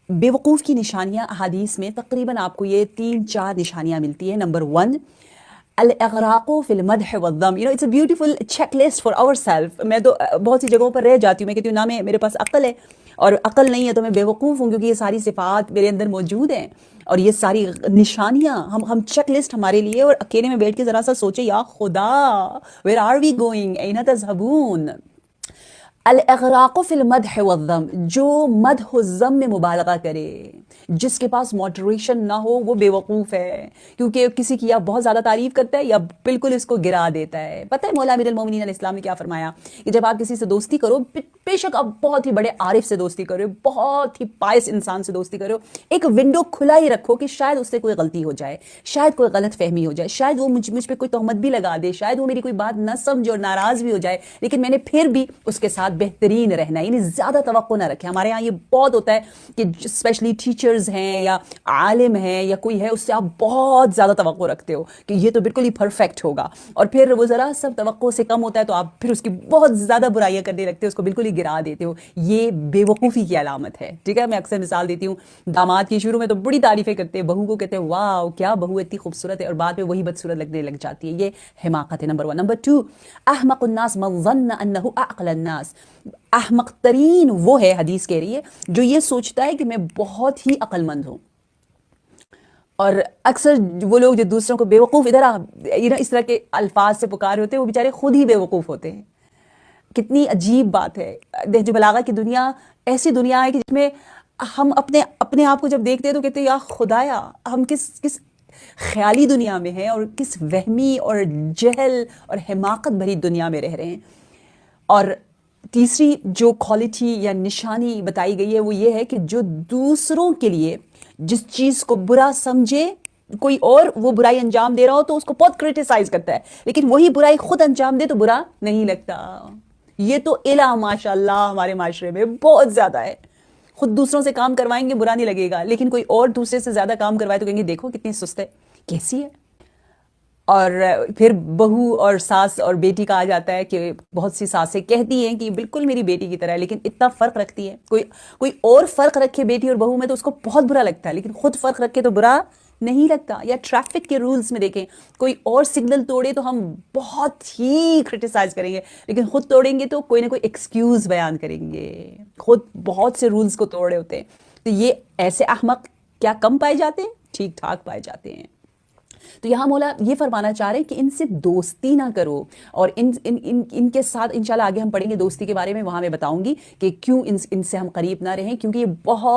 बेवकूफ़ की निशानियाँ अहादीस में तकरीबन आपको ये 3-4 निशानियाँ मिलती हैं। नंबर 1, अल-इग़राक़ु फ़िल मदह वज़्ज़म। It's a beautiful checklist for ourself. मैं तो बहुत सी जगहों पर रह जाती हूँ, मैं कहती हूँ ना मेरे पास अक्ल है और अक्ल नहीं है तो मैं बेवकूफ़ हूँ, क्योंकि ये सारी सिफ़ात मेरे अंदर मौजूद हैं और ये सारी निशानियाँ हम चेकलिस्ट हमारे लिए। और अकेले में बैठ के ज़रा सा सोचे, या खुदा, वेयर आर वी गोइंग, ऐना तज़हबून। अल-इग़राक़ु फ़िल मदह वज़्ज़म, जो मदह व ज़म में मुबालगा करे, जिसके पास मॉडरेशन ना हो, वो बेवकूफ़ है, क्योंकि किसी की या बहुत ज़्यादा तारीफ़ करता है या बिल्कुल इसको गिरा देता है। पता है मौला अमीरुल मोमिनीन अलैहिस्सलाम ने क्या फरमाया कि जब आप किसी से दोस्ती करो, बेशक आप बहुत ही बड़े आरिफ से दोस्ती करो, बहुत ही पायस इंसान से दोस्ती करो, एक विंडो खुला ही रखो कि शायद उससे कोई गलती हो जाए, शायद कोई गलत फहमी हो जाए, शायद वो मुझ पे कोई तहमत भी लगा दे, शायद वो मेरी कोई बात न समझे और नाराज़ भी हो जाए, लेकिन मैंने फिर भी उसके साथ बेहतरीन रहना है। यानी ज़्यादा तवक्को ना रखें। हमारे यहाँ ये बहुत होता है कि स्पेशली टीचर्स हैं या आलिम हैं या कोई है, उससे आप बहुत ज़्यादा तवक्को रखते हो कि ये तो बिल्कुल ही परफेक्ट होगा, और फिर वो ज़रा सब तवक्को से कम होता है तो आप फिर उसकी बहुत ज़्यादा बुराइयाँ करने लगते हो, उसको बिल्कुल ही गिरा देते हो। ये बेवकूफ़ी की अलामत है। ठीक है, मैं अक्सर मिसाल देती हूँ, दामाद की शुरू में तो बड़ी तारीफ़ें करते हैं, बहू को कहते हैं वाह क्या बहू इतनी खूबसूरत है, और बाद में वही बदसूरत लगने लग जाती है। ये हिमाकत है, नंबर 1। नंबर 2, अहमकुन्नास मन ज़न्न अन्नहु अक़लन्नास। अहमक तरीन वो है, हदीस कह रही है, जो ये सोचता है कि मैं बहुत ही अक्लमंद हूँ। और अक्सर वो लोग जो दूसरों को बेवकूफ़ इस तरह के अल्फाज से पुकार होते हैं, वो बेचारे खुद ही बेवकूफ़ होते हैं। कितनी अजीब बात है। नहज बलागा की दुनिया ऐसी दुनिया है कि जिसमें हम अपने आप को जब देखते हैं तो कहते हैं या खुदाया, हम किस ख्याली दुनिया में हैं और किस वहमी और जहल और हिमाकत भरी दुनिया में रह रहे हैं। और तीसरी जो क्वालिटी या निशानी बताई गई है वो ये है कि जो दूसरों के लिए जिस चीज़ को बुरा समझे, कोई और वो बुराई अंजाम दे रहा हो तो उसको बहुत क्रिटिसाइज करता है, लेकिन वही बुराई खुद अंजाम दे तो बुरा नहीं लगता। ये तो इला माशाल्लाह हमारे माशरे में बहुत ज़्यादा है। खुद दूसरों से काम करवाएंगे बुरा नहीं लगेगा, लेकिन कोई और दूसरे से ज़्यादा काम करवाए तो कहेंगे देखो कितनी सुस्त है, कैसी है। और फिर बहू और सास और बेटी का आ जाता है कि बहुत सी सासें कहती हैं कि बिल्कुल मेरी बेटी की तरह है, लेकिन इतना फ़र्क रखती है। कोई और फ़र्क रखे बेटी और बहू में तो उसको बहुत बुरा लगता है, लेकिन खुद फ़र्क रखे तो बुरा नहीं लगता। या ट्रैफिक के रूल्स में देखें, कोई और सिग्नल तोड़े तो हम बहुत ही क्रिटिसाइज करेंगे, लेकिन खुद तोड़ेंगे तो कोई ना कोई एक्सक्यूज़ बयान करेंगे। खुद बहुत से रूल्स को तोड़े होते हैं। तो ये ऐसे अहमक क्या कम पाए जाते हैं, ठीक ठाक पाए जाते हैं। तो यहाँ मौला ये फरमाना चाह रहे हैं कि इनसे दोस्ती ना करो, और इनके साथ इंशाल्लाह आगे हम पढ़ेंगे दोस्ती के बारे में, वहाँ मैं बताऊंगी कि क्यों इनसे हम करीब ना रहें, क्योंकि ये बहुत